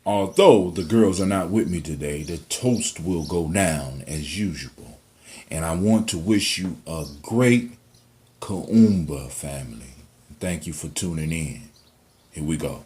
Although the girls are not with me today, the toast will go down as usual. And I want to wish you a great Kaumba family. Thank you for tuning in. Here we go.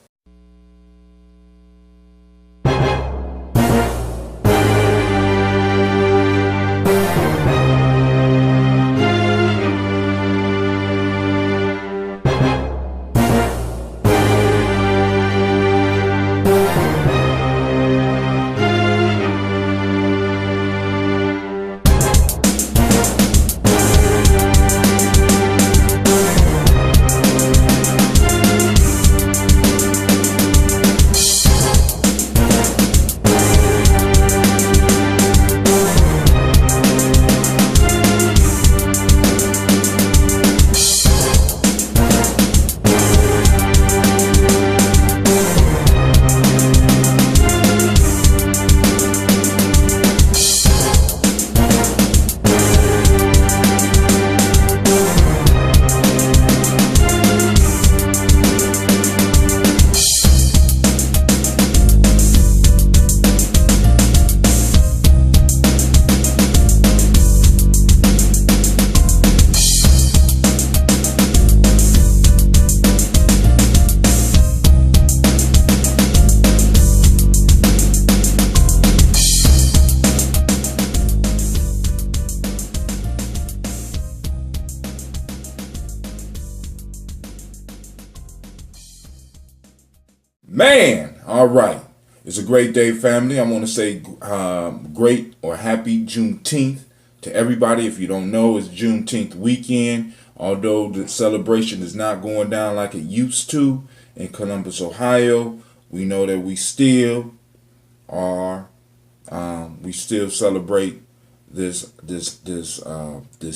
Man, all right. It's a great day, family. I want to say great or happy Juneteenth to everybody. If you don't know, it's Juneteenth weekend. Although the celebration is not going down like it used to in Columbus, Ohio, we know that are we still celebrate this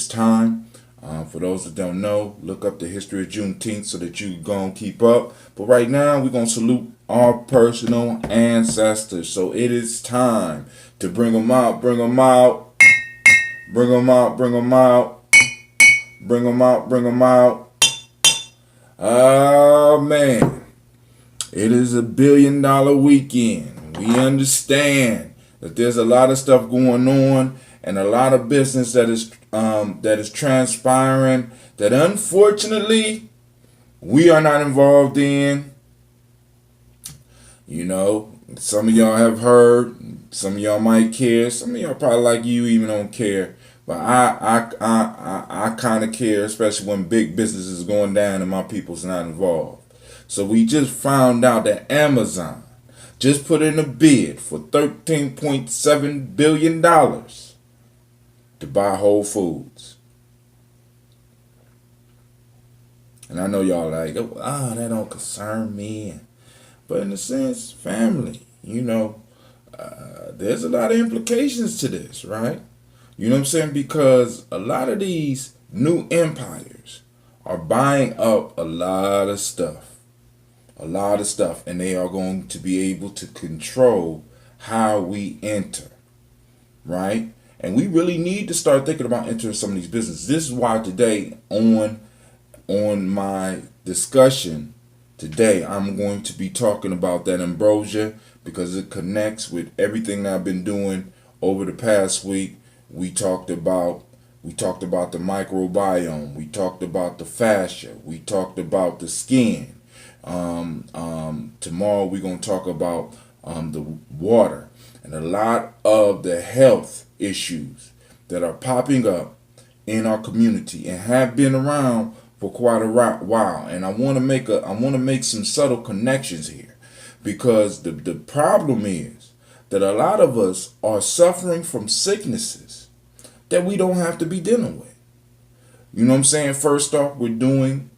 time. For those that don't know, look up the history of Juneteenth so that you go and keep up. But right now, we're going to salute our personal ancestors. So it is time to bring them out, bring them out, bring them out, bring them out, bring them out, bring them out. Oh, man. It is $1 billion weekend. We understand that there's a lot of stuff going on and a lot of business that is transpiring that unfortunately we are not involved in. You know, some of y'all have heard, some of y'all might care, some of y'all probably like you even don't care. But I kind of care, especially when big business is going down and my people's not involved. So we just found out that Amazon just put in a bid for $13.7 billion to buy Whole Foods. And I know y'all like, oh, that don't concern me. But in a sense, family, there's a lot of implications to this, right? You know what I'm saying? Because a lot of these new empires are buying up a lot of stuff. And they are going to be able to control how we enter, right? And we really need to start thinking about entering some of these businesses. This is why today on my discussion today, I'm going to be talking about that Ambrosia because it connects with everything that I've been doing over the past week. We talked about the microbiome. We talked about the fascia. We talked about the skin. Tomorrow we're going to talk about the water and a lot of the health issues that are popping up in our community and have been around for quite a while. And I want to make some subtle connections here because the problem is that a lot of us are suffering from sicknesses that we don't have to be dealing with. You know what I'm saying? First off, we're doing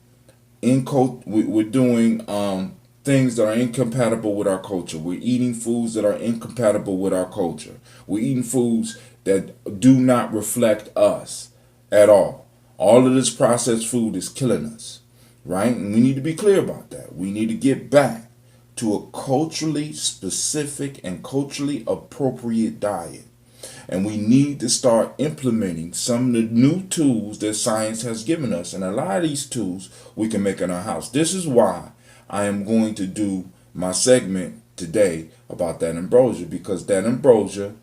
things that are incompatible with our culture. We're eating foods that are incompatible with our culture. We're eating foods that do not reflect us at all. All of this processed food is killing us, right? And we need to be clear about that. We need to get back to a culturally specific and culturally appropriate diet. And we need to start implementing some of the new tools that science has given us. And a lot of these tools we can make in our house. This is why I am going to do my segment today about that ambrosia, because that ambrosia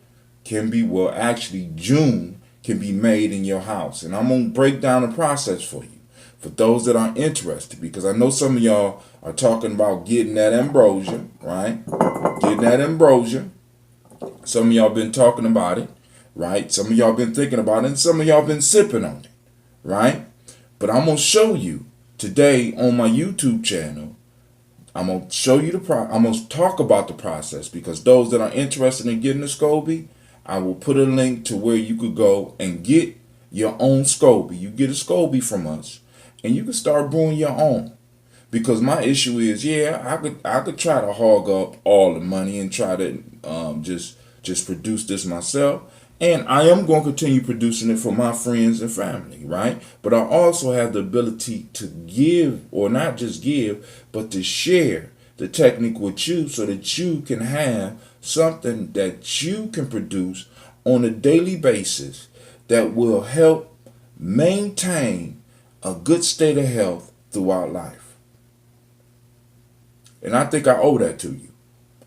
can be, well, actually June can be made in your house. And I'm going to break down the process for you, for those that are interested, because I know some of y'all are talking about getting that ambrosia, right? Getting that ambrosia. Some of y'all been talking about it, right? Some of y'all been thinking about it, and some of y'all been sipping on it, right? But I'm going to show you today on my YouTube channel. I'm going to show you I'm going to talk about the process, because those that are interested in getting a Scoby, I will put a link to where you could go and get your own Scoby. You get a Scoby from us, and you can start brewing your own. Because my issue is, yeah, I could try to hog up all the money and try to just produce this myself. And I am going to continue producing it for my friends and family, right? But I also have the ability to give, or not just give, but to share the technique with you, so that you can have something that you can produce on a daily basis that will help maintain a good state of health throughout life. And I think I owe that to you.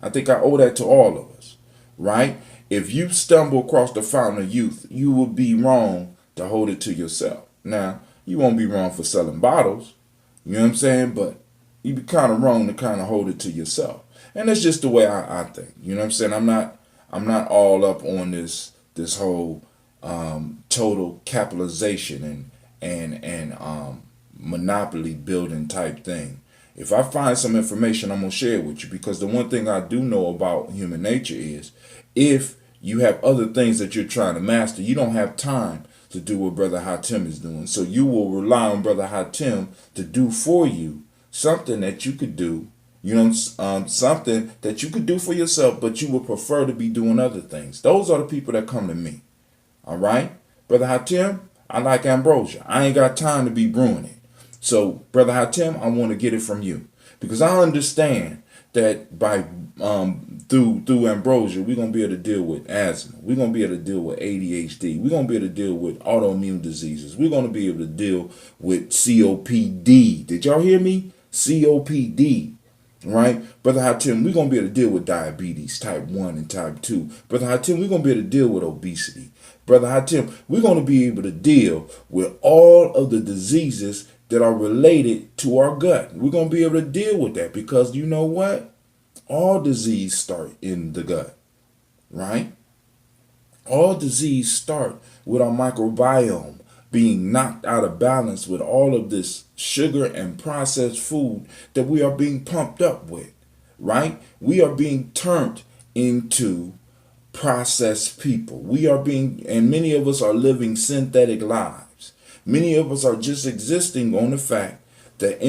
I think I owe that to all of us, right? If you stumble across the fountain of youth, you would be wrong to hold it to yourself. Now, you won't be wrong for selling bottles, you know what I'm saying? But you'd be kind of wrong to kind of hold it to yourself. And that's just the way I think. You know what I'm saying? I'm not all up on this whole total capitalization and monopoly building type thing. If I find some information, I'm going to share it with you, because the one thing I do know about human nature is, if you have other things that you're trying to master, you don't have time to do what Brother Hatim is doing. So you will rely on Brother Hatim to do for you something that you could do, something that you could do for yourself, but you would prefer to be doing other things. Those are the people that come to me. All right? Brother Hatim, I like Ambrosia. I ain't got time to be brewing it. So, Brother Hatim, I want to get it from you, because I understand that by through Ambrosia, we're going to be able to deal with asthma. We're going to be able to deal with ADHD. We're going to be able to deal with autoimmune diseases. We're going to be able to deal with COPD. Did y'all hear me? COPD. Right? Brother Hatim, we're going to be able to deal with diabetes type 1 and type 2. Brother Hatim, we're going to be able to deal with obesity. Brother Hatim, we're going to be able to deal with all of the diseases that are related to our gut. We're going to be able to deal with that, because you know what? All disease start in the gut, right? All disease start with our microbiome being knocked out of balance with all of this sugar and processed food that we are being pumped up with, right? We are being turned into processed people. And many of us are living synthetic lives. Many of us are just existing on the fact that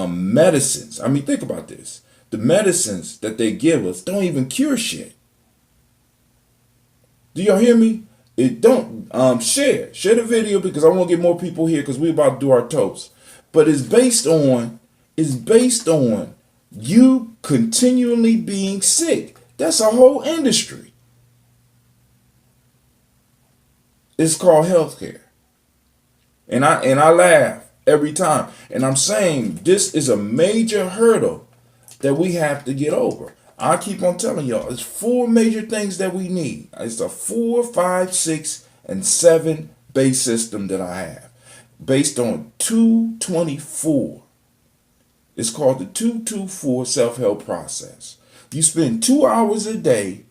medicines, I mean, think about this. The medicines that they give us don't even cure shit. Do y'all hear me? It don't. Share the video, because I want to get more people here, because we're about to do our toast. But it's based on you continually being sick. That's a whole industry. It's called healthcare. And I laugh every time. And I'm saying this is a major hurdle that we have to get over. I keep on telling y'all, it's 4 major things that we need. It's a 4, 5, 6, and 7 base system that I have, based on 224. It's called the 224 self-help process. You spend 2 hours a day,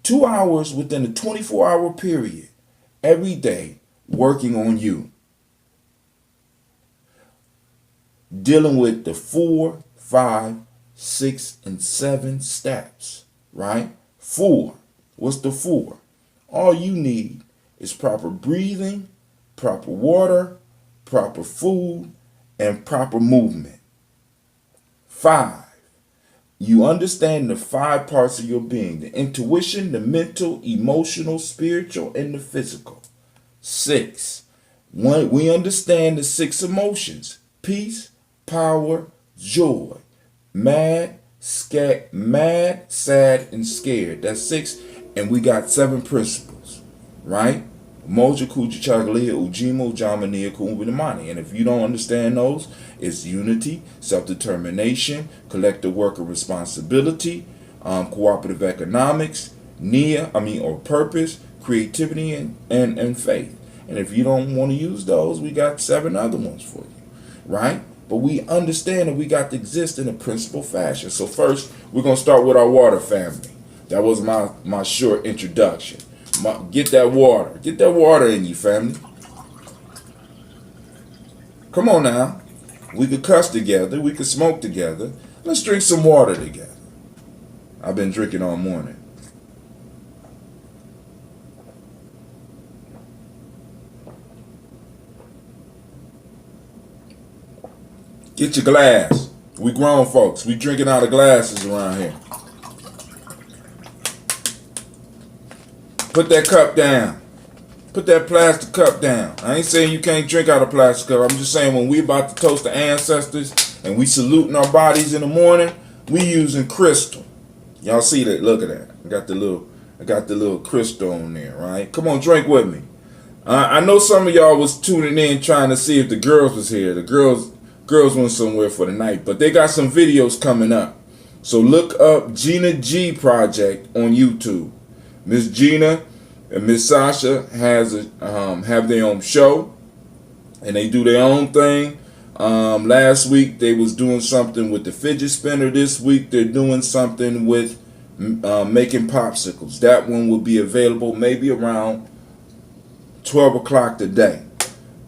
2 hours within a 24-hour period, every day, working on you. Dealing with the 4, 5, 6, and 7 steps, right? 4. What's the 4? All you need is proper breathing, proper water, proper food, and proper movement. 5. You understand the 5 parts of your being: the intuition, the mental, emotional, spiritual, and the physical. 6. We understand the 6 emotions: peace, power, joy, mad, sad, and scared. That's 6. And we got 7 principles, right? Moja Kuja Chagalia, Ujimo, Jamania, Kumbinamani. And if you don't understand those, it's unity, self-determination, collective worker responsibility, cooperative economics, or purpose, creativity, and faith. And if you don't want to use those, we got 7 other ones for you, right? But we understand that we got to exist in a principle fashion. So first, we're going to start with our water family. That was my short introduction. Get that water. Get that water in you, family. Come on now. We could cuss together. We could smoke together. Let's drink some water together. I've been drinking all morning. Get your glass. We grown folks. We drinking out of glasses around here. Put that cup down. Put that plastic cup down. I ain't saying you can't drink out of plastic cup. I'm just saying when we about to toast the ancestors and we saluting our bodies in the morning, we using crystal. Y'all see that? Look at that. I got the little crystal on there, right? Come on, drink with me. I know some of y'all was tuning in trying to see if the girls was here. The girls went somewhere for the night, but they got some videos coming up. So look up Gina G Project on YouTube. Miss Gina and Miss Sasha have their own show, and they do their own thing. Last week they was doing something with the fidget spinner. This week they're doing something with making popsicles. That one will be available maybe around 12 o'clock today,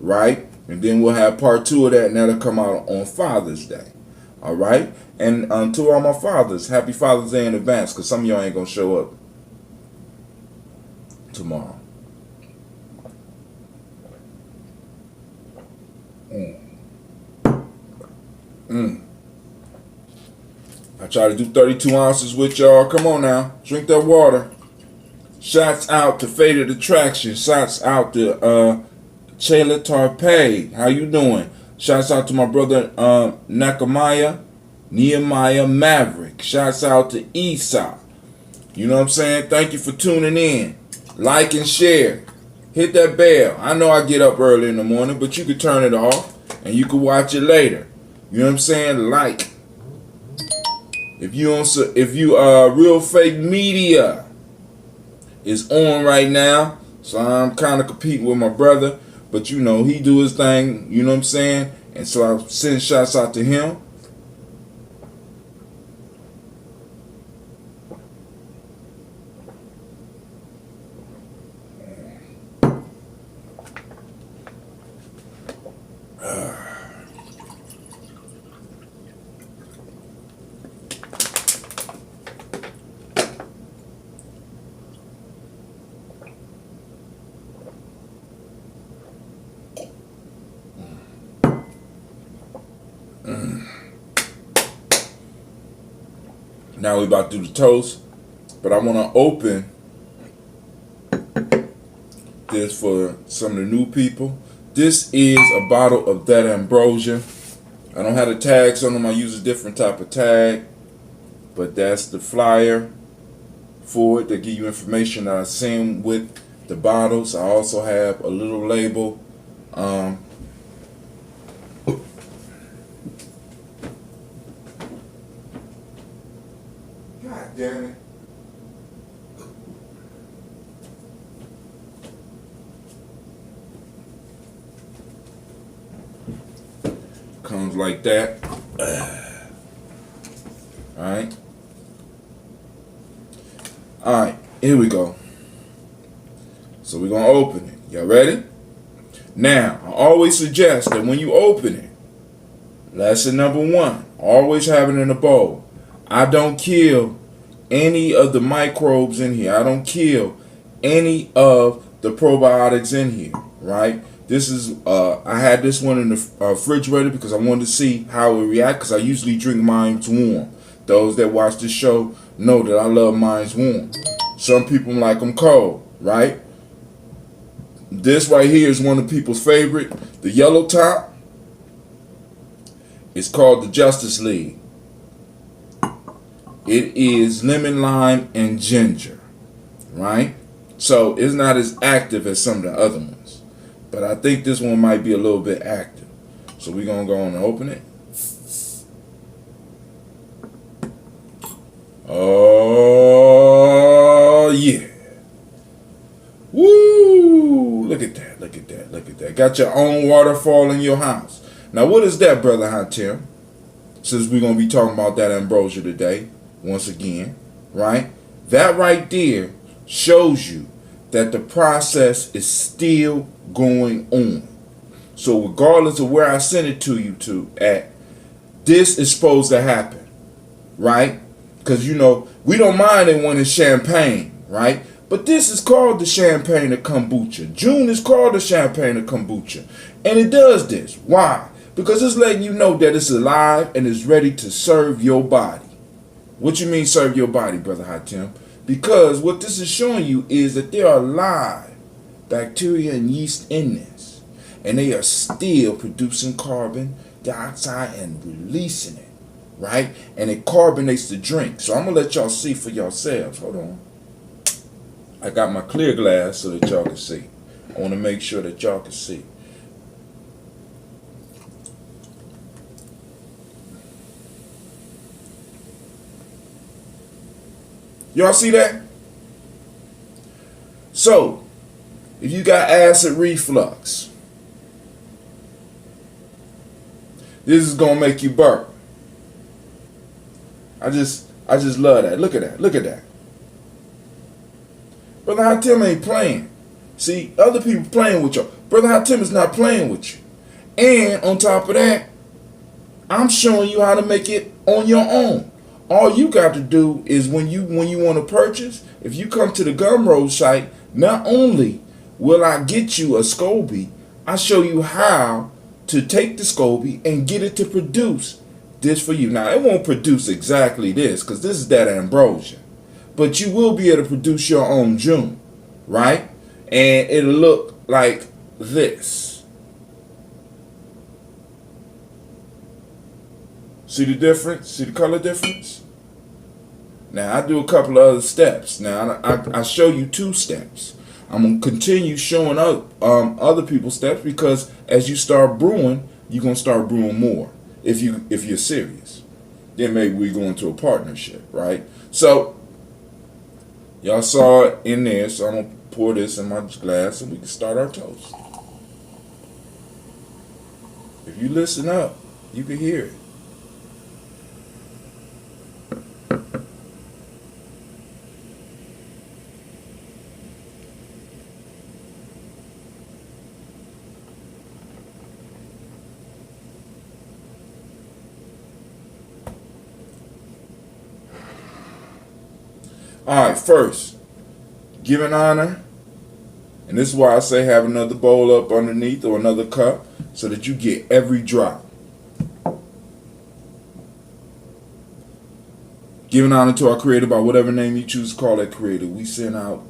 right? And then we'll have part 2 of that, and that'll come out on Father's Day. All right? And to all my fathers, happy Father's Day in advance, because some of y'all ain't going to show up tomorrow. I try to do 32 ounces with y'all. Come on now. Drink that water. Shouts out to Faded Attraction. Shouts out to Chayla Tarpay, how you doing? Shouts out to my brother Nehemiah Maverick. Shouts out to Esau. You know what I'm saying? Thank you for tuning in. Like and share. Hit that bell. I know I get up early in the morning, but you can turn it off and you can watch it later. You know what I'm saying? Like. If you Real Fake Media is on right now, so I'm kind of competing with my brother. But you know, he do his thing, you know what I'm saying? And so I send shots out to him. Now we about to do the toast, but I want to open this for some of the new people. This is a bottle of that Ambrosia. I don't have the tags on them. I use a different type of tag, but that's the flyer for it. They give you information that I send with the bottles. I also have a little label. God damn it. Comes like that. Alright. Alright, here we go. So we're going to open it. Y'all ready? Now, I always suggest that when you open it, lesson number 1, always have it in a bowl. I don't kill any of the microbes in here. I don't kill any of the probiotics in here, right? This is, I had this one in the refrigerator because I wanted to see how it react, because I usually drink mine warm. Those that watch this show know that I love mine warm. Some people like them cold, right? This right here is one of people's favorite. The yellow top is called the Justice League. It is lemon, lime, and ginger, right? So it's not as active as some of the other ones. But I think this one might be a little bit active. So we're going to go on and open it. Oh, yeah. Woo! Look at that, look at that, look at that. Got your own waterfall in your house. Now, what is that, Brother Hatim? Since we're going to be talking about that Ambrosia today, once again, right? That right there shows you that the process is still going on. So regardless of where I send it to you at, this is supposed to happen, right? Because, you know, we don't mind it when it's champagne, right? But this is called the champagne of kombucha. June is called the champagne of kombucha. And it does this. Why? Because it's letting you know that it's alive and is ready to serve your body. What you mean serve your body, Brother Hatim? Because what this is showing you is that there are live bacteria and yeast in this. And they are still producing carbon dioxide and releasing it. Right? And it carbonates the drink. So I'm going to let y'all see for yourselves. Hold on. I got my clear glass so that y'all can see. I want to make sure that y'all can see. Y'all see that? So, if you got acid reflux, this is going to make you burp. I just love that. Look at that. Look at that. Brother Hatim ain't playing. See, other people playing with y'all. Brother Hatim is not playing with you. And on top of that, I'm showing you how to make it on your own. All you got to do is when you want to purchase, if you come to the Gumroad site, not only will I get you a Scoby, I show you how to take the Scoby and get it to produce this for you. Now, it won't produce exactly this because this is that Ambrosia. But you will be able to produce your own June, right? And it'll look like this. See the difference? See the color difference? Now, I do a couple of other steps. Now, I show you 2 steps. I'm going to continue showing up other people's steps because as you start brewing, you're going to start brewing more. If you're serious, then maybe we go into a partnership, right? So y'all saw it in there, so I'm gonna pour this in my glass and we can start our toast. If you listen up, you can hear it. All right, first, giving honor, and this is why I say have another bowl up underneath or another cup so that you get every drop. Giving honor to our Creator by whatever name you choose to call that Creator. We send out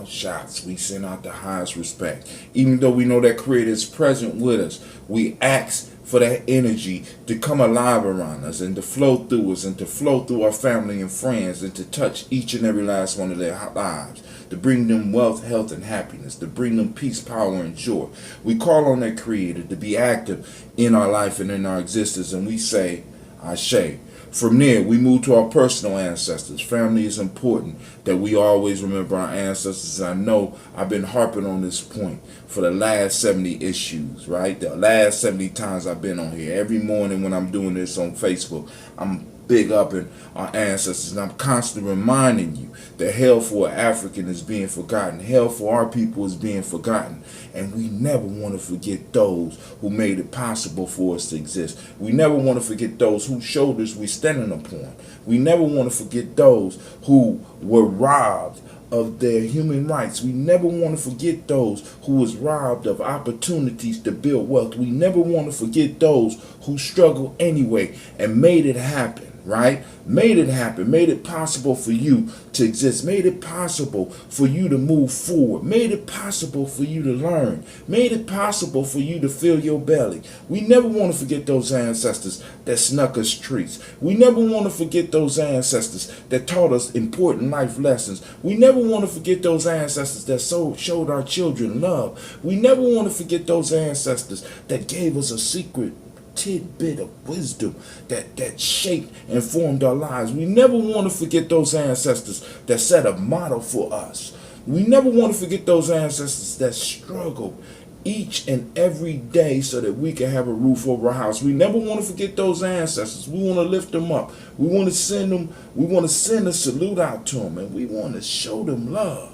shots. We send out the highest respect. Even though we know that Creator is present with us, we ask for that energy to come alive around us and to flow through us and to flow through our family and friends and to touch each and every last one of their lives, to bring them wealth, health, and happiness, to bring them peace, power, and joy. We call on that Creator to be active in our life and in our existence, and we say, Ashe. From there, we move to our personal ancestors. Family is important, that we always remember our ancestors. I know I've been harping on this point for the last 70 issues, right? The last 70 times I've been on here. Every morning when I'm doing this on Facebook, I'm big up in our ancestors, and I'm constantly reminding you that hell for an African is being forgotten. Hell for our people is being forgotten. And we never want to forget those who made it possible for us to exist. We never want to forget those whose shoulders we're standing upon. We never want to forget those who were robbed of their human rights. We never want to forget those who was robbed of opportunities to build wealth. We never want to forget those who struggled anyway and made it happen. right? Made it happen, made it possible for you to exist, made it possible for you to move forward, made it possible for you to learn, made it possible for you to fill your belly. We never want to forget those ancestors that snuck us treats. We never want to forget those ancestors that taught us important life lessons. We never want to forget those ancestors that showed our children love. We never want to forget those ancestors that gave us a secret tidbit of wisdom that shaped and formed our lives. We never want to forget those ancestors that set a model for us. We never want to forget those ancestors that struggled each and every day so that we can have a roof over our house. We never want to forget those ancestors. We want to lift them up. We want to send a salute out to them, and we want to show them love.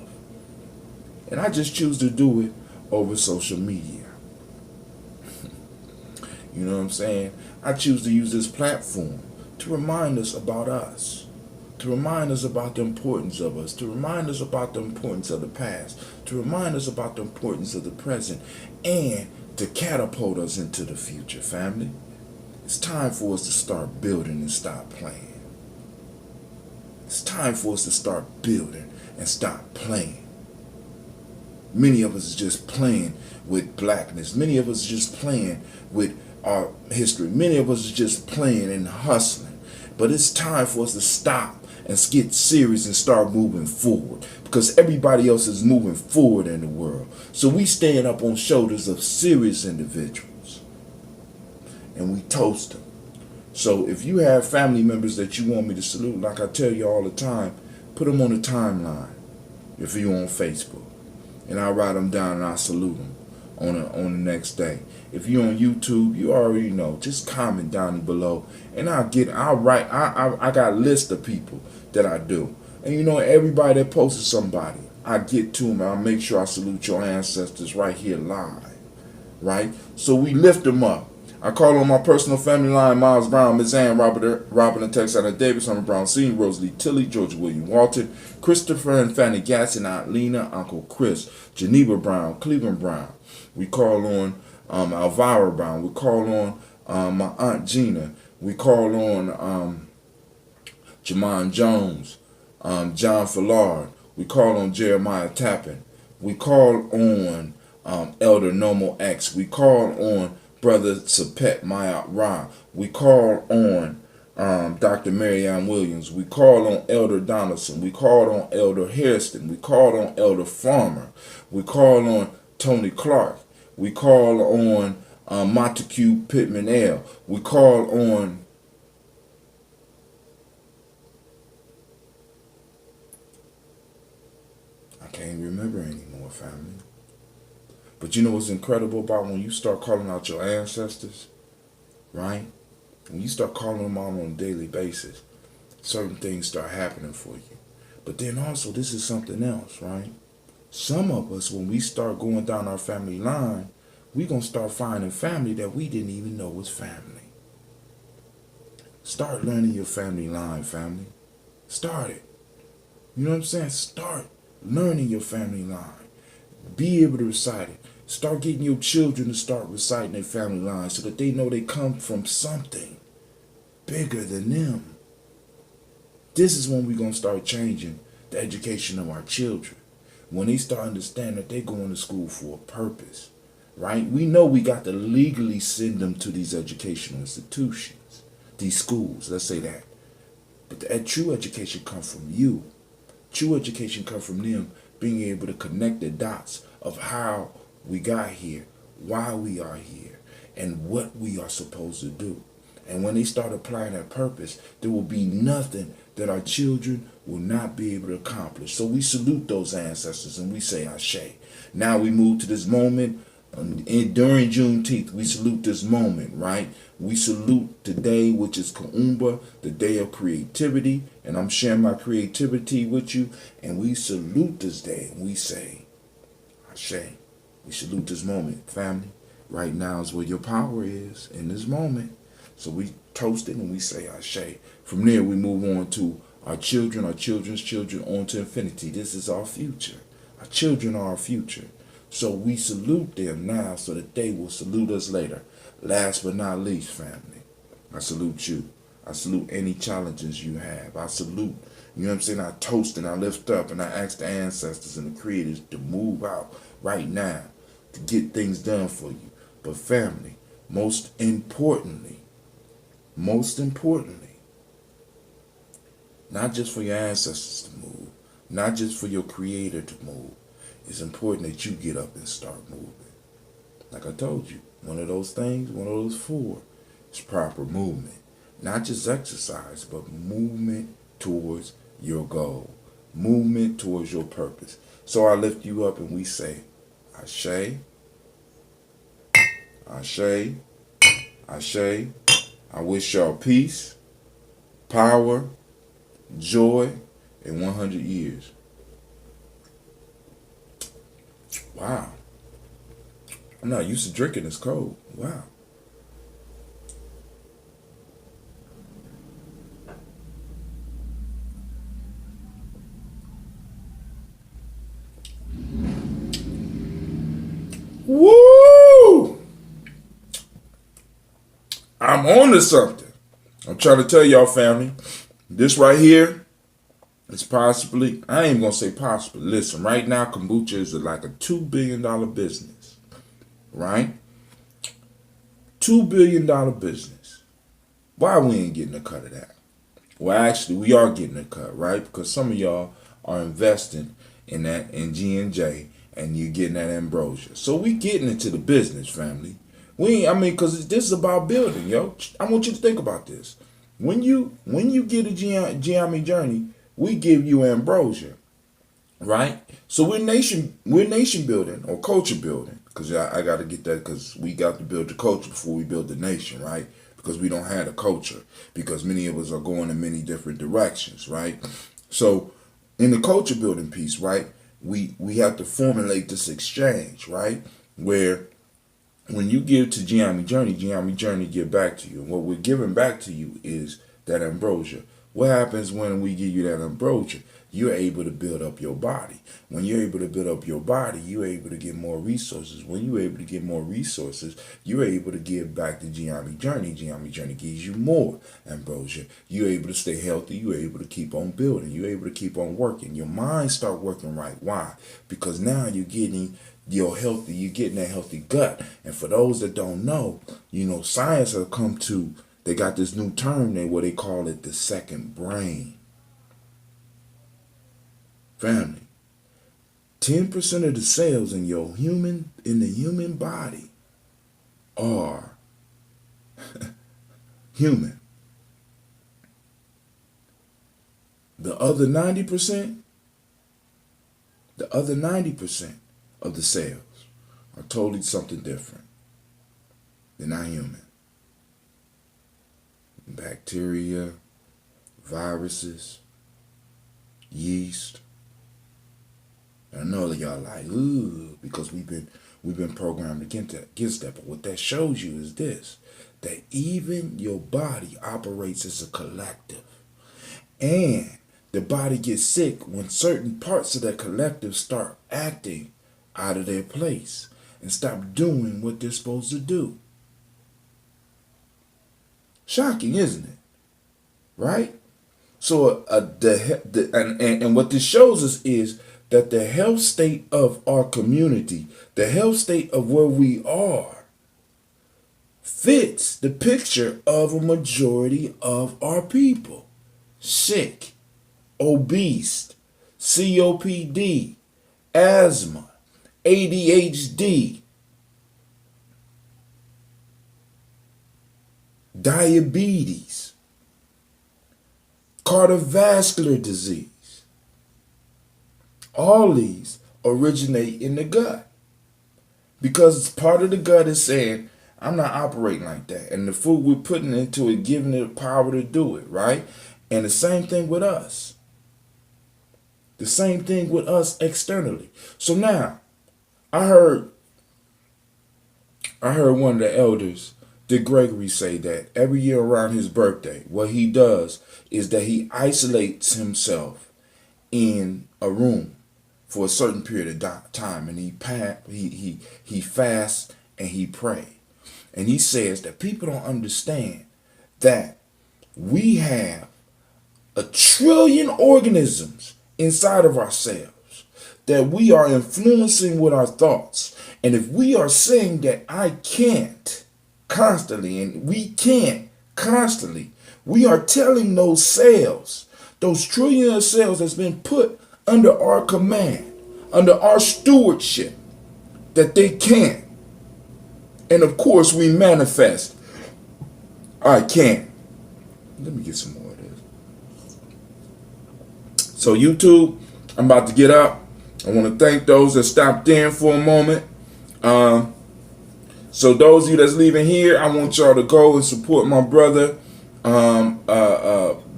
And I just choose to do it over social media. You know what I'm saying? I choose to use this platform to remind us about us, to remind us about the importance of us, to remind us about the importance of the past, to remind us about the importance of the present, and to catapult us into the future, family. It's time for us to start building and stop playing. It's time for us to start building and stop playing. Many of us are just playing with blackness. Many of us are just playing with our history. Many of us are just playing and hustling. But it's time for us to stop and get serious and start moving forward, because everybody else is moving forward in the world. So we stand up on shoulders of serious individuals and we toast them. So if you have family members that you want me to salute, like I tell you all the time, put them on the timeline if you're on Facebook, and I'll write them down and I'll salute them on the next day. If you're on YouTube, you already know. Just comment down below, and I got a list of people that I do. And you know, everybody that posted somebody, I get to them and I make sure I salute your ancestors right here live, right? So we lift them up. I call on my personal family line: Miles Brown, Miss Ann, Robert and Texana Davis, Hunter Brown Sr., Rosalie Tilley, Georgia William Walton, Christopher and Fanny Gatson, Aunt Lena, Uncle Chris, Geneva Brown, Cleveland Brown. We call on Elvira Brown. We call on my Aunt Gina. We call on Jamon Jones, John Fallard. We call on Jeremiah Tappan. We call on Elder Nomo X. We call on Brother Sapet Mayat Ra. We call on Dr. Marianne Williams. We call on Elder Donaldson. We call on Elder Hairston. We call on Elder Farmer. We call on Tony Clark. We call on Montague Pittman L. We call on I can't remember anymore, family. But you know what's incredible about when you start calling out your ancestors, right? When you start calling them out on a daily basis, certain things start happening for you. But then also, this is something else, right? Some of us, when we start going down our family line, we're going to start finding family that we didn't even know was family. Start learning your family line, family. Start it. You know what I'm saying? Start learning your family line. Be able to recite it. Start getting your children to start reciting their family line so that they know they come from something bigger than them. This is when we're going to start changing the education of our children. When they start understanding that they're going to school for a purpose, right? We know we got to legally send them to these educational institutions, these schools, let's say that. But the true education comes from you. True education comes from them being able to connect the dots of how we got here, why we are here, and what we are supposed to do. And when they start applying that purpose, there will be nothing that our children will not be able to accomplish. So we salute those ancestors and we say Ashe. Now we move to this moment. During Juneteenth, we salute this moment, right? We salute today, which is Kuumba, the day of creativity. And I'm sharing my creativity with you. And we salute this day and we say Ashe. We salute this moment, family. Right now is where your power is, in this moment. So we toast it and we say Ashe. From there, we move on to our children, our children's children, on to infinity. This is our future. Our children are our future. So we salute them now so that they will salute us later. Last but not least, family, I salute you. I salute any challenges you have. I salute, you know what I'm saying? I toast and I lift up and I ask the ancestors and the creators to move out right now to get things done for you. But family, most importantly, not just for your ancestors to move, not just for your creator to move, it's important that you get up and start moving. Like I told you, one of those things, one of those four, is proper movement. Not just exercise, but movement towards your goal, movement towards your purpose. So I lift you up and we say, Ashe, Ashe, Ashe. I wish y'all peace, power, joy, in 100 years. Wow. I'm not used to drinking this cold. Wow. Woo! I'm on to something. I'm trying to tell y'all, family. This right here is possibly, I ain't gonna say possibly. Listen, right now, kombucha is like a $2 billion business. Right? $2 billion business. Why we ain't getting a cut of that? Well, actually, we are getting a cut, right? Because some of y'all are investing in that, in G&J, and you're getting that Ambrosia. So we getting into the business, family. Because this is about building, yo. I want you to think about this. When you get a gye-nyame journey, we give you Ambrosia, right? So we're nation building or culture building. Because I got to get that, because we got to build the culture before we build the nation, right? Because we don't have a culture. Because many of us are going in many different directions, right? So in the culture building piece, right, we have to formulate this exchange, right? Where when you give to gye-nyame journey give back to you. And what we're giving back to you is that ambrosia. What happens when we give you that ambrosia? You're able to build up your body. When you're able to build up your body, you're able to get more resources. When you're able to get more resources, you're able to give back to gye-nyame journey. Gye-nyame journey gives you more ambrosia. You're able to stay healthy. You're able to keep on building. You're able to keep on working. Your mind start working right. Why? Because now you're getting you're getting that healthy gut. And for those that don't know, science have come to, they got this new term there where they call it the second brain. Family, 10% of the cells in the human body are human. The other 90% of the cells are totally something different. They're not human. Bacteria, viruses, yeast. I know that y'all like, ooh, because we've been programmed against that. But what that shows you is this, that even your body operates as a collective. And the body gets sick when certain parts of that collective start acting out of their place and stop doing what they're supposed to do. Shocking, isn't it? Right? So and what this shows us is that the health state of our community, the health state of where we are, fits the picture of a majority of our people. Sick, obese, COPD, asthma, ADHD, diabetes, cardiovascular disease. All these originate in the gut. Because part of the gut is saying, I'm not operating like that. And the food we're putting into it, giving it the power to do it, right? And the same thing with us. The same thing with us externally. So now, I heard one of the elders, Dick Gregory, say that every year around his birthday, what he does is that he isolates himself in a room for a certain period of time, and he fasts and he prays. And he says that people don't understand that we have a trillion organisms inside of ourselves that we are influencing with our thoughts. And if we are saying that I can't constantly and we can't constantly, we are telling those cells, those trillion of cells that's been put under our command, under our stewardship, that they can't. And of course we manifest, I can't. Let me get some more of this. So YouTube, I'm about to get up. I want to thank those that stopped in for a moment. So those of you that's leaving here, I want y'all to go and support my brother,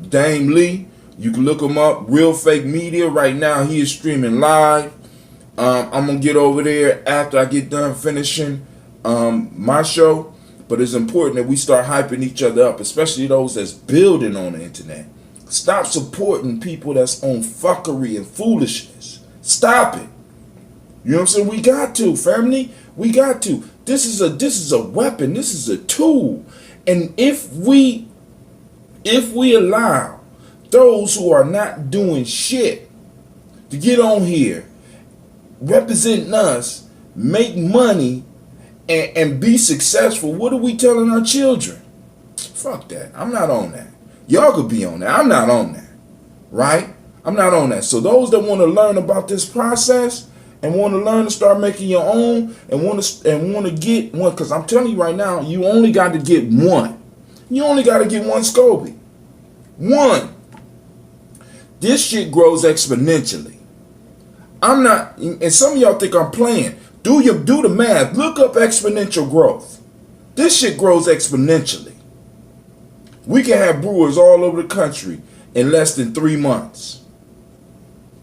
Dame Lee. You can look him up, Real Fake Media. Right now he is streaming live. I'm going to get over there after I get done finishing my show. But it's important that we start hyping each other up, especially those that's building on the internet. Stop supporting people that's on fuckery and foolishness. Stop it. You know what I'm saying? We got to, family. We got to. This is a weapon. This is a tool. And if we allow those who are not doing shit to get on here, representing us, make money, and be successful, what are we telling our children? Fuck that. I'm not on that. Y'all could be on that. I'm not on that. Right? I'm not on that. So those that want to learn about this process and want to learn to start making your own and want to get one, because I'm telling you right now, you only got to get one. You only got to get one Scoby. One. This shit grows exponentially. I'm not, and some of y'all think I'm playing. Do the math. Look up exponential growth. This shit grows exponentially. We can have brewers all over the country in less than 3 months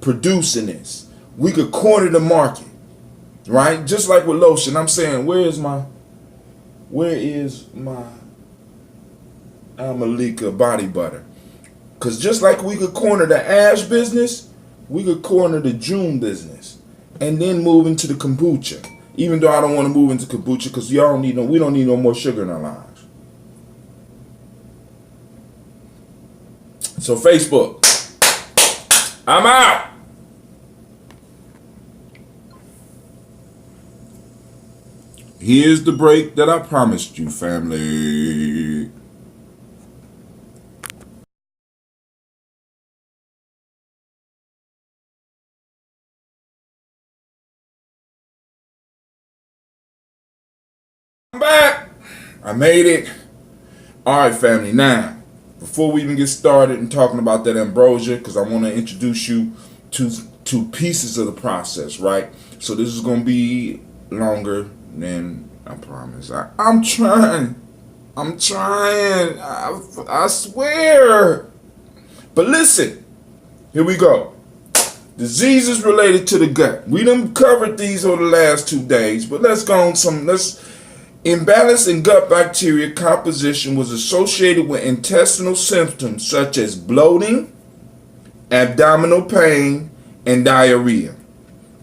producing this. We could corner the market, right? Just like with lotion. I'm saying, where is my Amalika body butter? Because just like we could corner the ash business, we could corner the June business. And then move into the kombucha. Even though I don't want to move into kombucha because we don't need no more sugar in our lives. So Facebook, I'm out. Here's the break that I promised you, family. I'm back. I made it. All right, family. Now, before we even get started and talking about that Ambrosia, because I want to introduce you to two pieces of the process, right? So this is going to be longer than I promise. I'm trying. I swear. But listen, here we go. Diseases related to the gut. We done covered these over the last 2 days, but let's go on imbalance in gut bacteria composition was associated with intestinal symptoms such as bloating, abdominal pain, and diarrhea.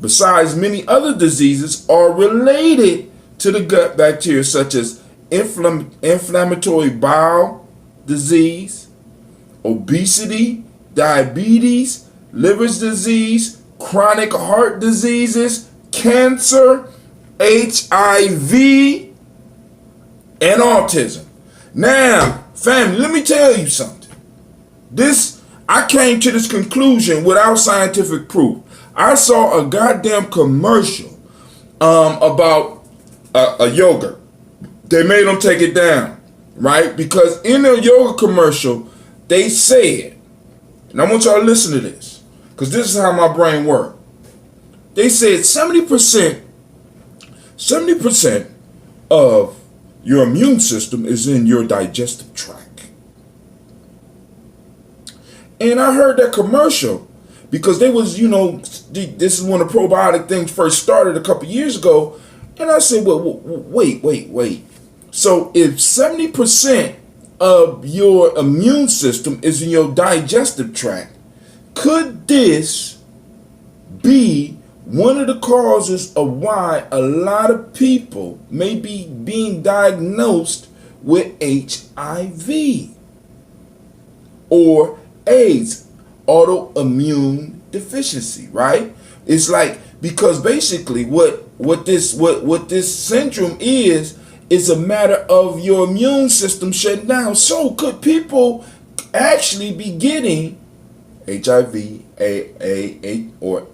Besides, many other diseases are related to the gut bacteria such as inflammatory bowel disease, obesity, diabetes, liver disease, chronic heart diseases, cancer, HIV, and autism. Now, family, let me tell you something. I came to this conclusion without scientific proof. I saw a goddamn commercial about a yogurt. They made them take it down, right? Because in the yogurt commercial, they said, and I want y'all to listen to this, because this is how my brain works. They said 70% of your immune system is in your digestive tract. And I heard that commercial because they was, this is when the probiotic thing first started a couple years ago. And I said, well, wait. So if 70% of your immune system is in your digestive tract, could this be one of the causes of why a lot of people may be being diagnosed with HIV? or AIDS, autoimmune deficiency, right? It's like, because basically what this syndrome is a matter of your immune system shutting down. So could people actually be getting HIV,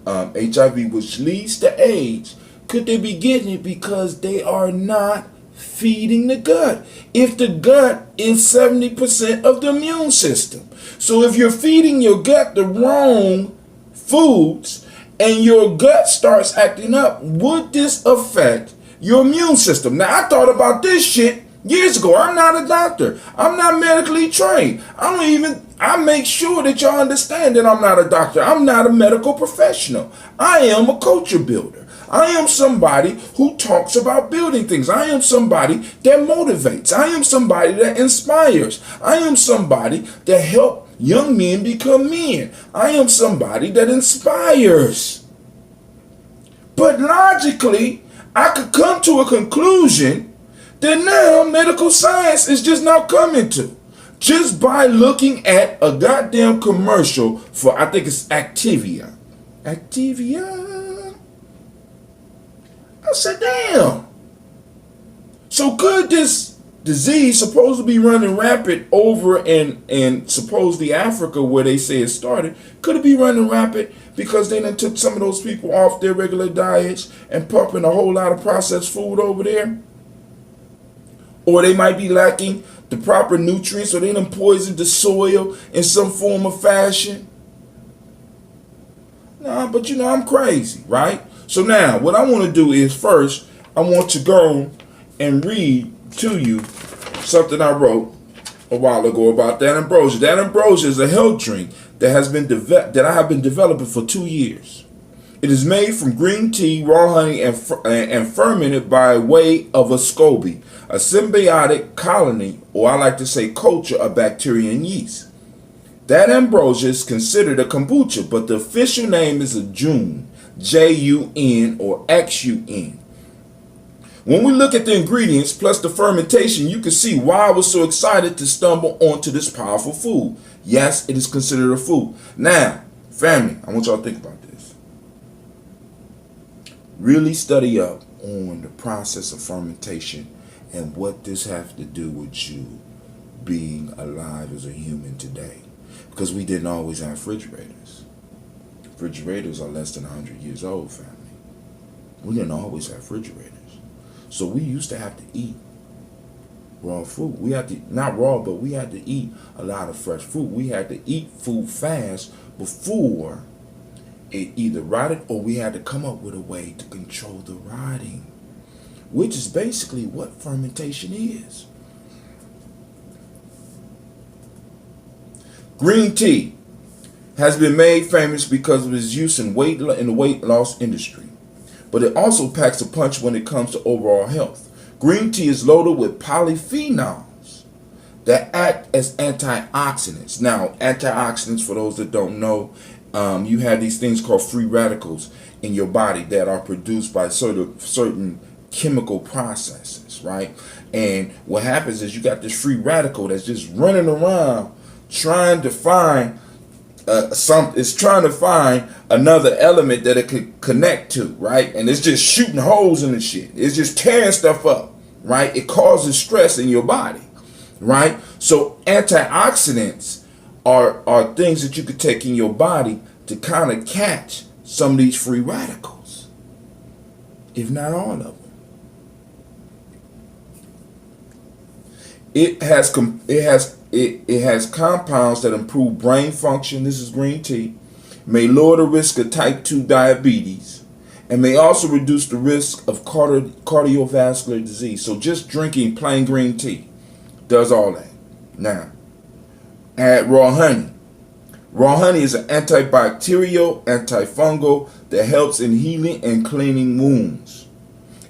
HIV, which leads to AIDS? Could they be getting it because they are not feeding the gut? If the gut is 70% of the immune system. So if you're feeding your gut the wrong foods and your gut starts acting up, would this affect your immune system? Now, I thought about this shit years ago. I'm not a doctor. I'm not medically trained. I make sure that y'all understand that I'm not a doctor. I'm not a medical professional. I am a culture builder. I am somebody who talks about building things. I am somebody that motivates. I am somebody that inspires. I am somebody that helps young men become men. I am somebody that inspires. But logically, I could come to a conclusion that now medical science is just now coming to. Just by looking at a goddamn commercial for, I think it's Activia. Activia? I said, damn. So could this disease supposed to be running rapid over in supposedly Africa, where they say it started, could it be running rapid because they done took some of those people off their regular diets and pumping a whole lot of processed food over there? Or they might be lacking the proper nutrients, or they done poisoned the soil in some form or fashion. Nah, but I'm crazy, right? So now, what I want to do is, first, I want to go and read to you something I wrote a while ago about that Ambrosia. That Ambrosia is a health drink that I have been developing for 2 years. It is made from green tea, raw honey, and fermented by way of a Scoby, a symbiotic colony, or I like to say culture, of bacteria and yeast. That Ambrosia is considered a kombucha, but the official name is a Jun, Jun or XUN. When we look at the ingredients plus the fermentation, you can see why I was so excited to stumble onto this powerful food. Yes, it is considered a food. Now, family, I want y'all to think about this. Really study up on the process of fermentation and what this has to do with you being alive as a human today. Because we didn't always have refrigerators. Refrigerators are less than 100 years old, family. We didn't always have refrigerators. So we used to have to eat raw food. We had to, not raw, but we had to eat a lot of fresh food. We had to eat food fast before it either rotted, or we had to come up with a way to control the rotting, which is basically what fermentation is. Green tea has been made famous because of its use in the weight loss industry, but it also packs a punch when it comes to overall health. Green tea is loaded with polyphenols that act as antioxidants. Now, antioxidants, for those that don't know, you have these things called free radicals in your body that are produced by certain chemical processes, right? And what happens is you got this free radical that's just running around trying to find another element that it could connect to, right? And it's just shooting holes in the shit. It's just tearing stuff up, right? It causes stress in your body, right? So antioxidants are things that you could take in your body to kind of catch some of these free radicals, if not all of them. It has compounds that improve brain function. This is green tea. May lower the risk of type 2 diabetes, and may also reduce the risk of cardiovascular disease. So just drinking plain green tea does all that. Now, add raw honey. Raw honey is an antibacterial, antifungal that helps in healing and cleaning wounds.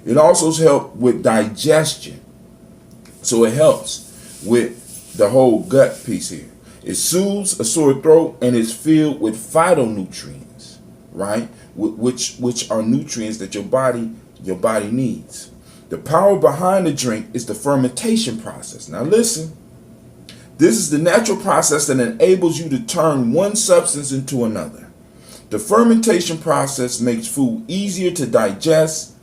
It also helps with digestion. So it helps with the whole gut piece here. It soothes a sore throat, and it's filled with phytonutrients, right? Which are nutrients that your body needs. The power behind the drink is the fermentation process. Now listen, This is the natural process that enables you to turn one substance into another. The fermentation process makes food easier to digest.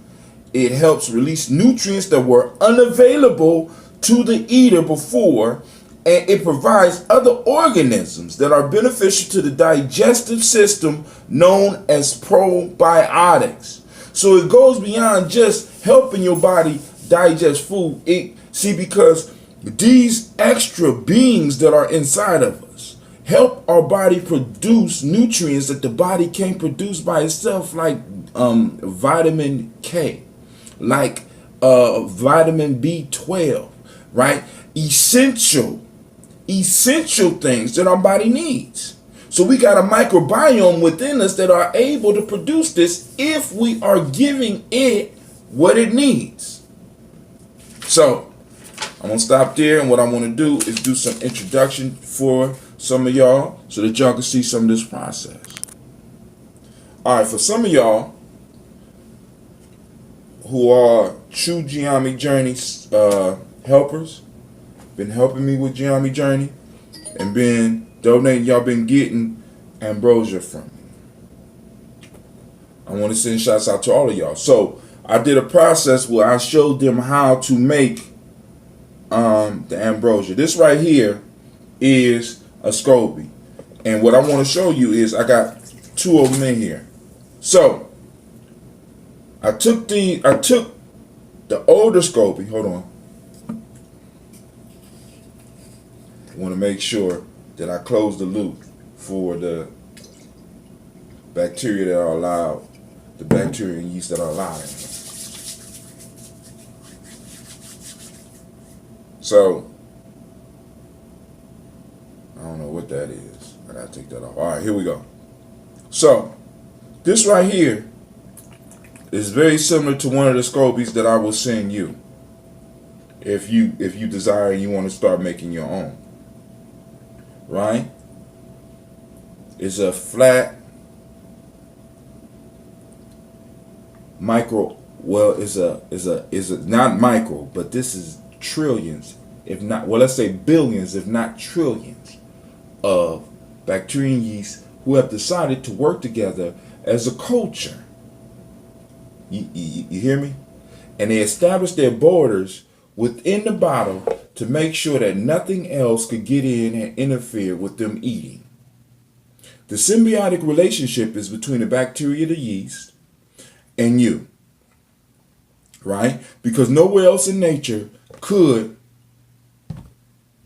It helps release nutrients that were unavailable to the eater before, and it provides other organisms that are beneficial to the digestive system known as probiotics. So it goes beyond just helping your body digest food. Because these extra beings that are inside of us help our body produce nutrients that the body can't produce by itself, like vitamin K, like vitamin B12, right? Essential things that our body needs. So we got a microbiome within us that are able to produce this if we are giving it what it needs. So I'm going to stop there, and what I want to do is do some introduction for some of y'all so that y'all can see some of this process. All right, for some of y'all who are true gye-nyame journey helpers, been helping me with gye-nyame journey and been donating, y'all been getting Ambrosia from me. I want to send shouts out to all of y'all. So I did a process where I showed them how to make the Ambrosia. This right here is a Scoby, and what I want to show you is I got two of them in here. So I took the older Scoby. Hold on. I want to make sure that I close the loop for the bacteria that are allowed, the bacteria and yeast that are allowed in here. So, I don't know what that is. I gotta take that off. All right, here we go. So, this right here is very similar to one of the Scobies that I will send you if you desire and you want to start making your own. Right? It's a flat micro. Well, is a not micro, but this is trillions, if not, well, let's say billions, if not trillions, of bacteria and yeast who have decided to work together as a culture. You hear me? And they established their borders within the bottle to make sure that nothing else could get in and interfere with them eating. The symbiotic relationship is between the bacteria, the yeast, and you, right? Because nowhere else in nature could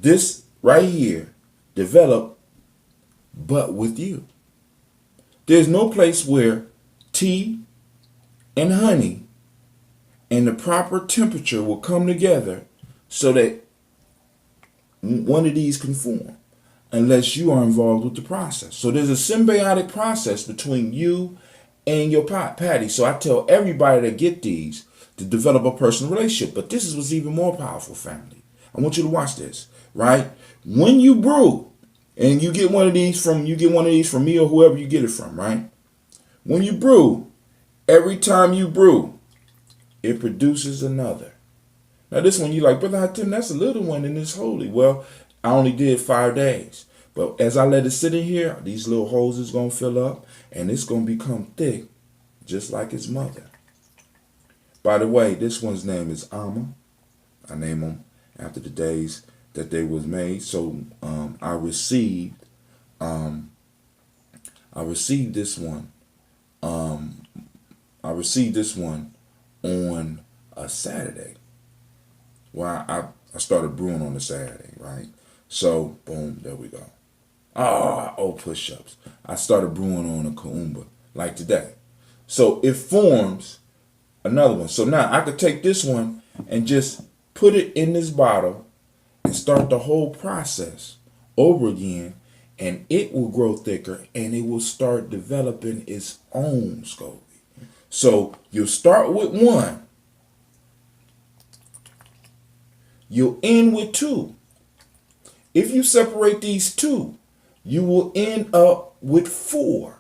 this right here develop but with you. There's no place where tea and honey and the proper temperature will come together so that one of these can form unless you are involved with the process. So there's a symbiotic process between you and your patty. So I tell everybody that get these to develop a personal relationship. But this is what's even more powerful, family. I want you to watch this, right? When you brew, and you get one of these from me or whoever you get it from, right? When you brew, every time you brew, it produces another. Now this one, you like, Brother Hatim, that's a little one and it's holy. Well, I only did 5 days. But as I let it sit in here, these little holes is going to fill up and it's going to become thick, just like its mother. By the way, this one's name is Amma. I name them after the days that they was made. So I received this one. I received this one on a Saturday. Well, I started brewing on a Saturday, right? So boom, there we go. Push-ups. I started brewing on a Kombucha like today. So it forms another one. So now I could take this one and just put it in this bottle and start the whole process over again, and it will grow thicker and it will start developing its own Scoby. So you'll start with one, you'll end with two. If you separate these two, you will end up with 4.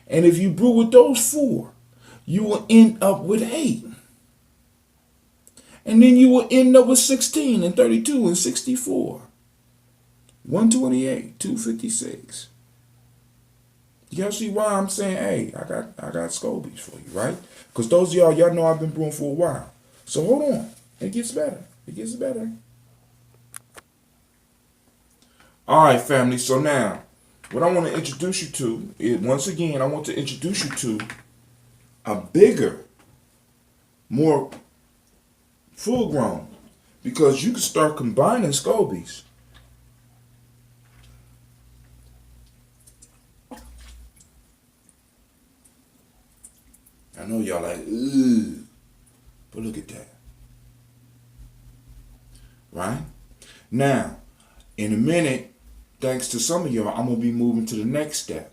And if you brew with those 4, you will end up with 8. And then you will end up with 16 and 32 and 64. 128, 256. Y'all see why I'm saying, hey, I got Scobies for you, right? Because those of y'all know I've been brewing for a while. So hold on. It gets better. It gets better. All right, family. So now, what I want to introduce you to is, once again, I want to introduce you to a bigger, more full grown, because you can start combining Scobies. I know y'all like, ugh, but look at that. Right? Now, in a minute, thanks to some of y'all, I'm going to be moving to the next step,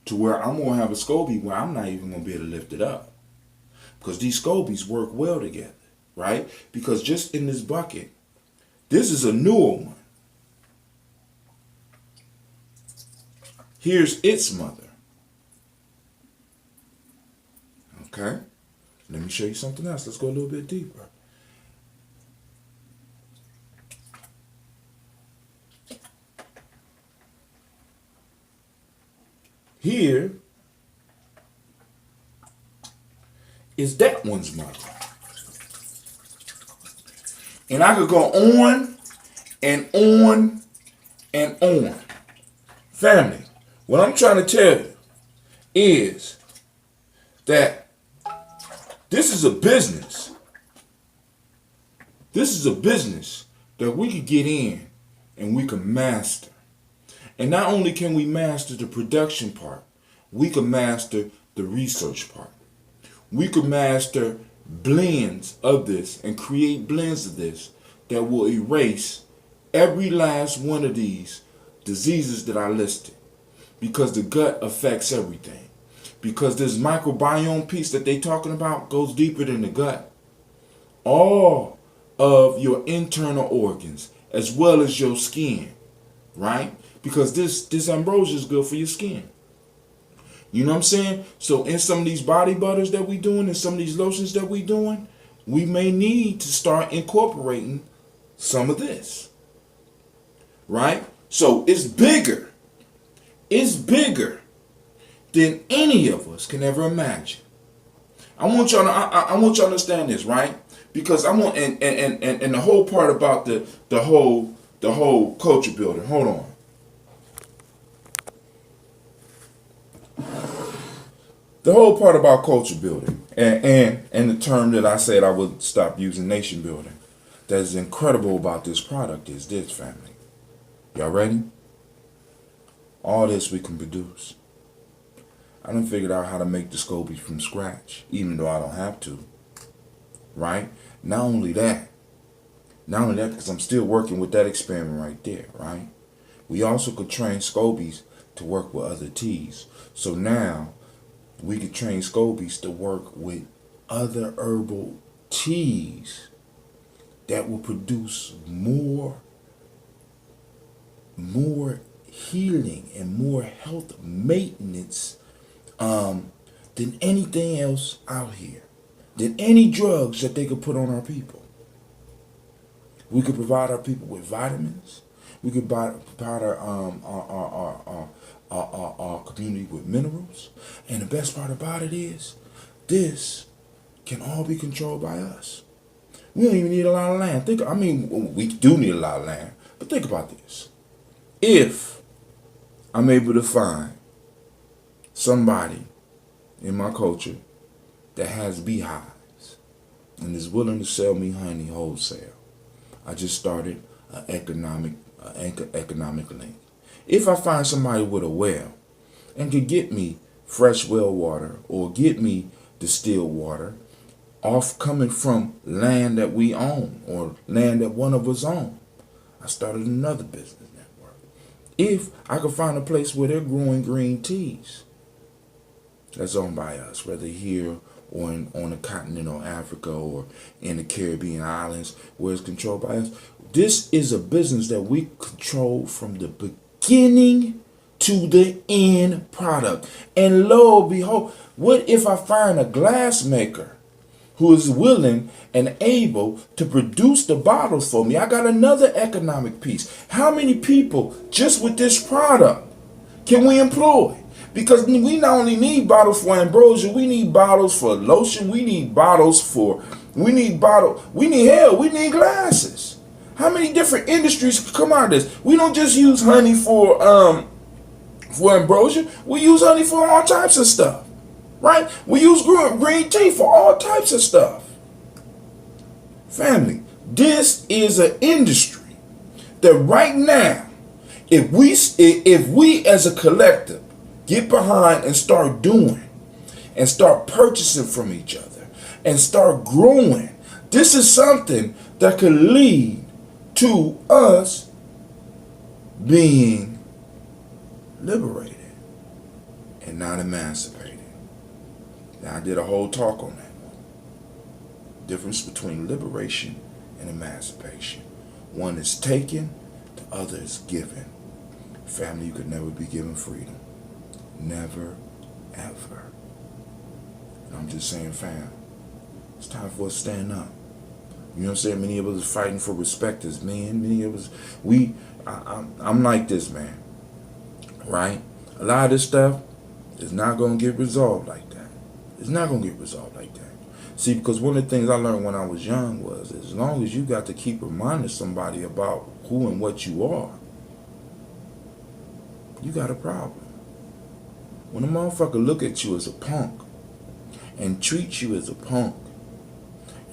to where I'm going to have a Scoby where I'm not even going to be able to lift it up. Because these Scobies work well together, right? Because just in this bucket, this is a newer one. Here's its mother. Okay? Let me show you something else. Let's go a little bit deeper. Here is that one's mother. And I could go on and on and on. Family, what I'm trying to tell you is that this is a business. This is a business that we could get in and we can master. And not only can we master the production part, we can master the research part. We could master blends of this and create blends of this that will erase every last one of these diseases that I listed. Because the gut affects everything. Because this microbiome piece that they talking about goes deeper than the gut. All of your internal organs, as well as your skin, right? Because this ambrosia is good for your skin. You know what I'm saying? So in some of these body butters that we doing, and some of these lotions that we doing, we may need to start incorporating some of this. Right? So it's bigger. It's bigger than any of us can ever imagine. I want y'all to understand this, right? Because I want and the whole part about the whole culture building. Hold on. The whole part about culture building and the term that I said I would stop using, nation building, that is incredible about this product is this, family. Y'all ready? All this we can produce. I done figured out how to make the Scoby from scratch, even though I don't have to. Right? Not only that, because I'm still working with that experiment right there, right? We also could train Scobies to work with other teas. So now we could train Scobies to work with other herbal teas that will produce more healing and more health maintenance than anything else out here, than any drugs that they could put on our people. We could provide our people with vitamins. We could provide our community with minerals. And the best part about it is, this can all be controlled by us. We don't even need a lot of land. We do need a lot of land, but think about this. If I'm able to find somebody in my culture that has beehives and is willing to sell me honey wholesale, I just started an economic link. If I find somebody with a well and could get me fresh well water or get me distilled water off coming from land that we own or land that one of us own, I started another business network. If I could find a place where they're growing green teas that's owned by us, whether here or on the continent of Africa or in the Caribbean islands where it's controlled by us, this is a business that we control from the beginning to the end product. And lo and behold, what if I find a glass maker who is willing and able to produce the bottles for me. I got another economic piece. How many people just with this product can we employ? Because we not only need bottles for Ambrosia, we need bottles for lotion, we need glasses. How many different industries could come out of this? We don't just use honey for Ambrosia, we use honey for all types of stuff. Right? We use green tea for all types of stuff. Family, this is an industry that right now, if we as a collective get behind and start doing and start purchasing from each other and start growing, this is something that could lead to us being liberated and not emancipated. Now, I did a whole talk on that one. Difference between liberation and emancipation. One is taken, the other is given. Family, you could never be given freedom. Never, ever. And I'm just saying, fam, it's time for us to stand up. You know what I'm saying? Many of us are fighting for respect as men. Many of us, I'm like this, man. Right? A lot of this stuff is not going to get resolved like that. It's not going to get resolved like that. See, because one of the things I learned when I was young was, as long as you got to keep reminding somebody about who and what you are, you got a problem. When a motherfucker look at you as a punk and treat you as a punk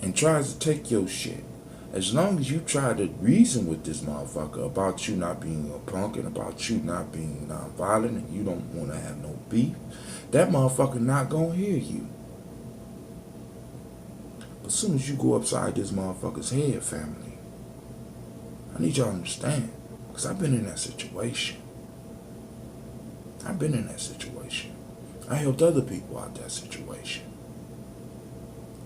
and tries to take your shit, as long as you try to reason with this motherfucker about you not being a punk and about you not being nonviolent and you don't want to have no beef, that motherfucker not gonna hear you. But as soon as you go upside this motherfucker's head, family, I need y'all to understand, because I've been in that situation. I helped other people out that situation.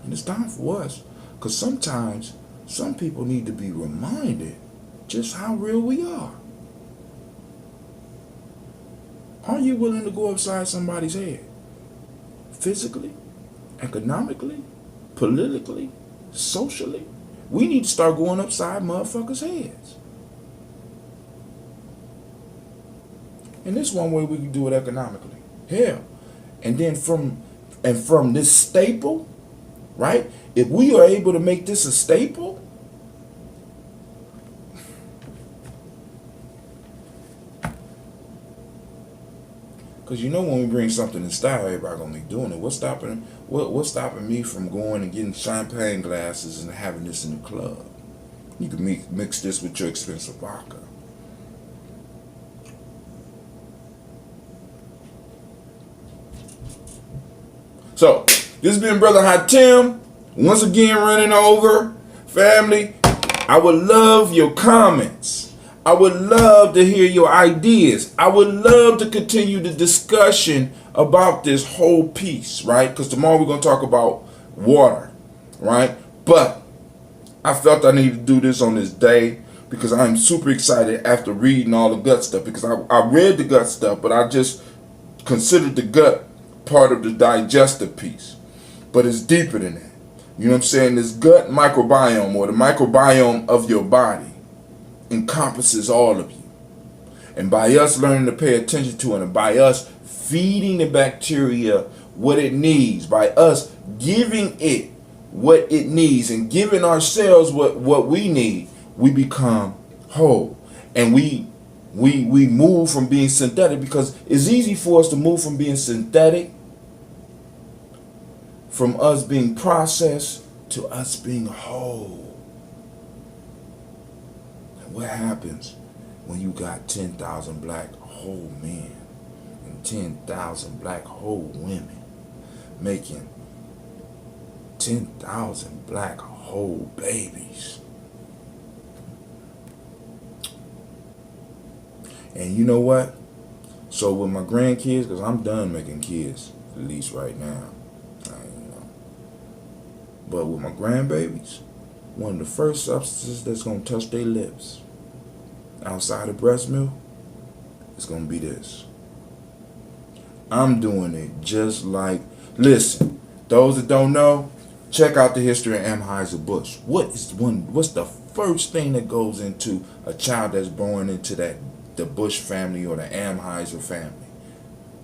And it's time for us, because sometimes some people need to be reminded just how real we are. Are you willing to go upside somebody's head? Physically, economically, politically, socially? We need to start going upside motherfuckers' heads. And this one way we can do it economically. Hell. And then from this staple, right? If we are able to make this a staple, because you know when we bring something in style, everybody gonna be doing it. What's stopping me from going and getting champagne glasses and having this in the club? You can mix this with your expensive vodka. So, this has been Brother Hot Tim. Once again running over. Family, I would love your comments. I would love to hear your ideas. I would love to continue the discussion about this whole piece, right? Because tomorrow we're going to talk about water, right? But I felt I needed to do this on this day because I'm super excited after reading all the gut stuff. Because I read the gut stuff, but I just considered the gut part of the digestive piece. But it's deeper than that. You know what I'm saying? This gut microbiome, or the microbiome of your body, encompasses all of you. And by us learning to pay attention to it, and by us feeding the bacteria what it needs, by us giving it what it needs and giving ourselves what we need, we become whole. And we move from being synthetic, because it's easy for us to move from being synthetic, from us being processed, to us being whole. And what happens when you got 10,000 black whole men and 10,000 black whole women making 10,000 black whole babies? And you know what? So with my grandkids, because I'm done making kids, at least right now, but with my grandbabies, one of the first substances that's going to touch their lips outside of breast milk is going to be this. I'm doing it just like, listen, those that don't know, Check out the history of Anheuser-Busch. What's the first thing that goes into a child that's born into the Bush family or the Anheuser family?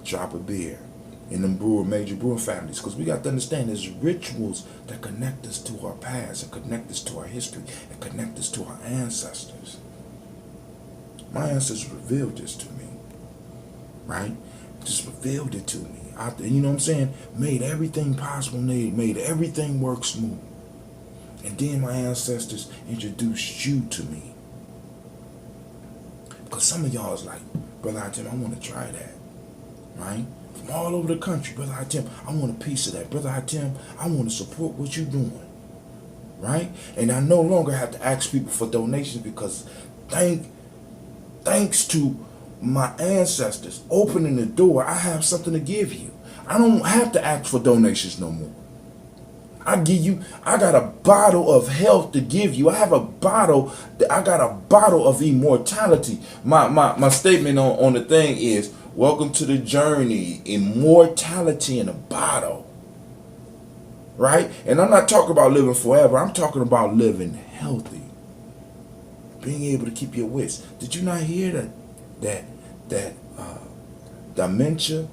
Drop of beer. In them major brewer families, because we got to understand there's rituals that connect us to our past, and connect us to our history, and connect us to our ancestors. My ancestors revealed this to me, right? Just revealed it to me. You know what I'm saying? Made everything possible, made everything work smooth. And then my ancestors introduced you to me. Because some of y'all is like, Brother Tim, I want to try that, right? From all over the country, Brother Tim, I want a piece of that. Brother Tim, I want to support what you're doing, right? And I no longer have to ask people for donations because thanks to my ancestors opening the door, I have something to give you. I don't have to ask for donations no more. I got a bottle of health to give you. I got a bottle of immortality. My statement on the thing is, welcome to the journey, immortality in a bottle. Right? And I'm not talking about living forever. I'm talking about living healthy. Being able to keep your wits. Did you not hear that dementia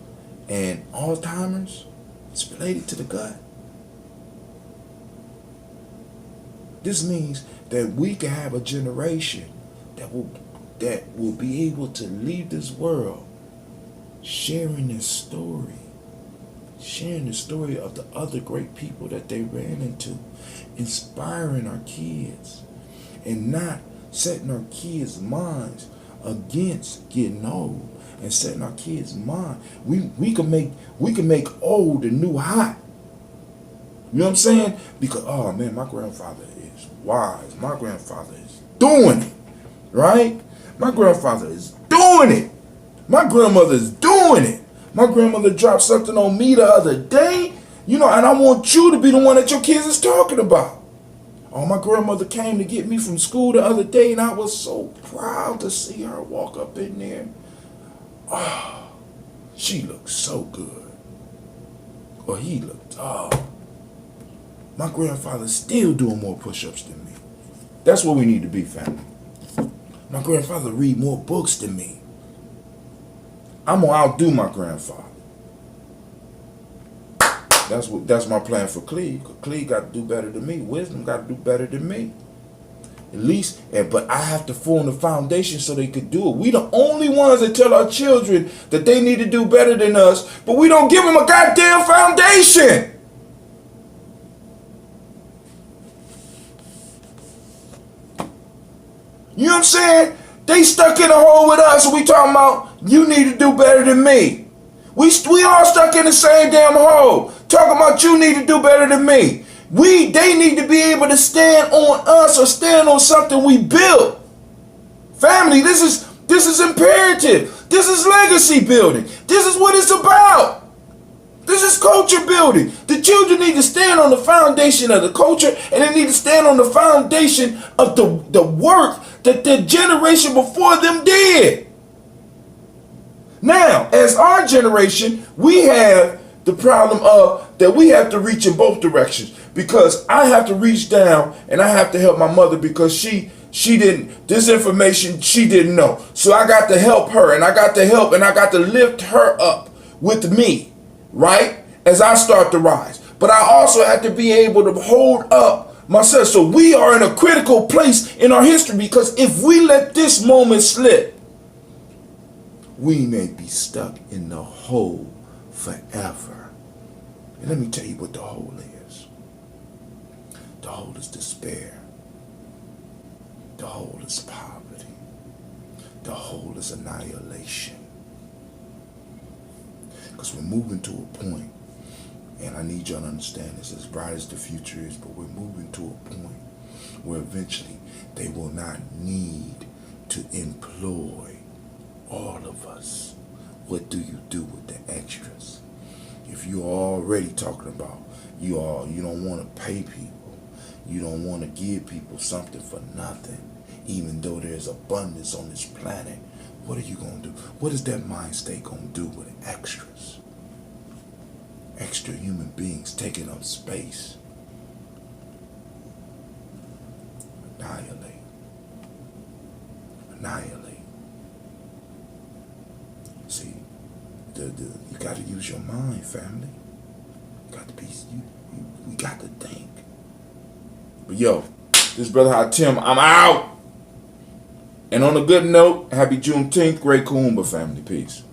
and Alzheimer's is related to the gut? This means that we can have a generation that will be able to leave this world sharing the story of the other great people that they ran into, inspiring our kids, and not setting our kids' minds against getting old, and setting our kids' mind. We can make old the new hot. You know what I'm saying? Because, oh man, my grandfather is wise. My grandfather is doing it, right? My grandfather is doing it. My grandmother's doing it. My grandmother dropped something on me the other day, and I want you to be the one that your kids is talking about. Oh, my grandmother came to get me from school the other day, and I was so proud to see her walk up in there. Oh, she looked so good. Or he looked, my grandfather's still doing more push-ups than me. That's what we need to be, family. My grandfather read more books than me. I'm gonna outdo my grandfather. That's my plan for Cleve. Cleve got to do better than me. Wisdom got to do better than me. At least, but I have to form the foundation so they could do it. We the only ones that tell our children that they need to do better than us, but we don't give them a goddamn foundation. You know what I'm saying? They stuck in a hole with us, and we talking about you need to do better than me. We all stuck in the same damn hole, talking about you need to do better than me. They need to be able to stand on us or stand on something we built. Family, this is imperative. This is legacy building. This is what it's about. This is culture building. The children need to stand on the foundation of the culture, and they need to stand on the foundation of the work that the generation before them did. Now, as our generation, we have the problem of that we have to reach in both directions, because I have to reach down and I have to help my mother because she didn't, this information she didn't know. So I got to help her, and I got to help, and I got to lift her up with me, right? As I start to rise. But I also have to be able to hold up myself. So we are in a critical place in our history, because if we let this moment slip, we may be stuck in the hole forever. And let me tell you what the hole is. The hole is despair. The hole is poverty. The hole is annihilation. Because we're moving to a point, and I need y'all to understand this, as bright as the future is, but we're moving to a point where eventually they will not need to employ all of us. What do you do with the extras? If you're already talking about you don't want to pay people, you don't want to give people something for nothing, even though there's abundance on this planet, what are you going to do? What is that mind state going to do with extras? Extra human beings taking up space. use your mind, family. Got to be, we got to think. But yo, this brother Hatim, I'm out. And on a good note, happy Juneteenth, great Kumba family, peace.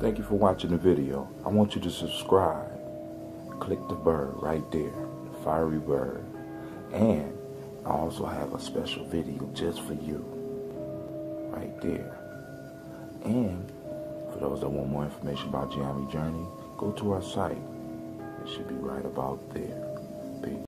Thank you for watching the video. I want you to subscribe. Click the bird right there, the fiery bird. And I also have a special video just for you, right there. And for those that want more information about gye-nyame Journey, go to our site. It should be right about there. Peace.